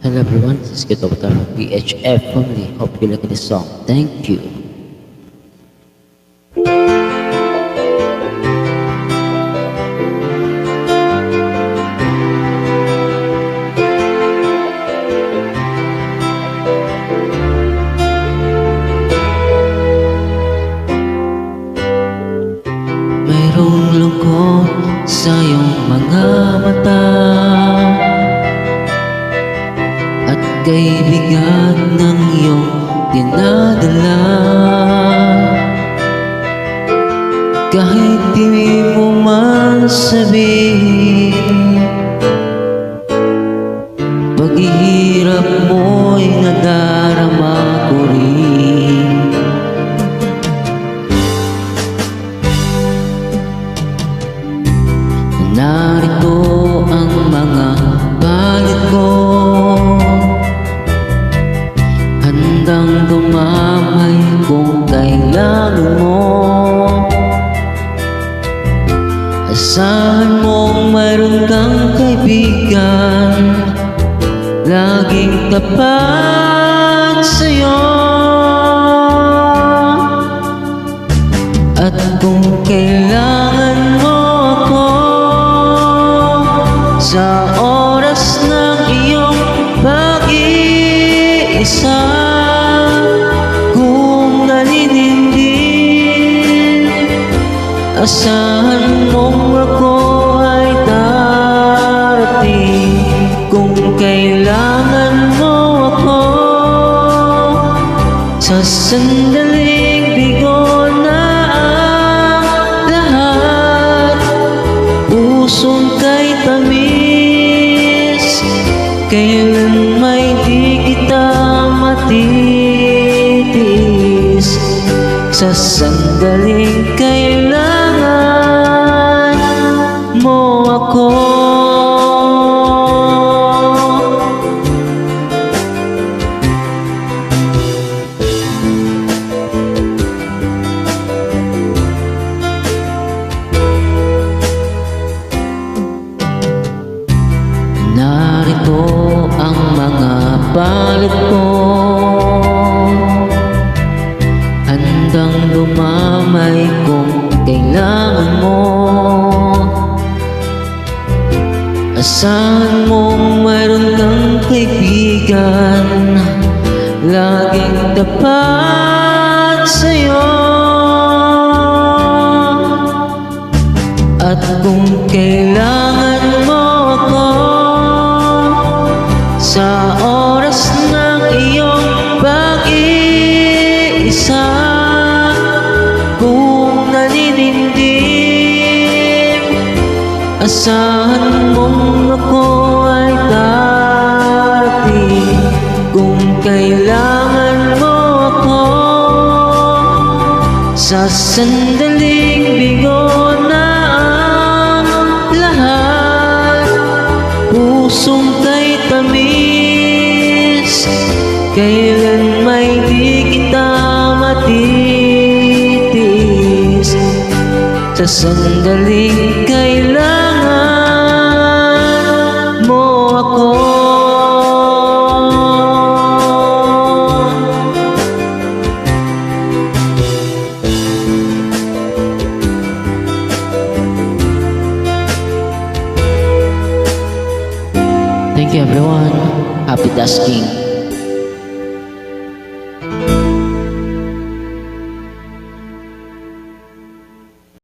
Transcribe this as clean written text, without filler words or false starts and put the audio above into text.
Hello everyone, this is Kito Avatar of PHF family. Hope you like this song. Thank you. Mayroong lungkot sa iyong mga mata at kaibigan ng iyong dinadala. Kahit di mo man sabihin, paghihirap mo'y nadarama ko rin. Narito ang mga palit ko, handang dumamay kung kailangan mo. Asahan mong mayroon kang kaibigan, laging tapat sa'yo. At kung kailangan mo ako sa oras ng iyong pag-iisa, kung naninindin, asahan mong ako ay darating. Kung kailangan mo ako sa sandaling bigo na ang lahat, pusong kay tamis, kailan may di kita matitiis. Sa sandaling kailangan mo ako, narito ang mga palit ko, handang dumamay kung kailangan mo. Asahan mong mayroon kang kaibigan, laging tapat sa'yo. At kung kailangan mo ako sa oras ng iyong pag-iisa, kung naninindin, asahan mong ako ay darating. Kung kailangan mo ako sa sandaling bigo na ang lahat, pusong kay tamis, kailan may di kita matitiis. Sa sandaling kailangan mo ako. Thank you everyone. Happy tasking.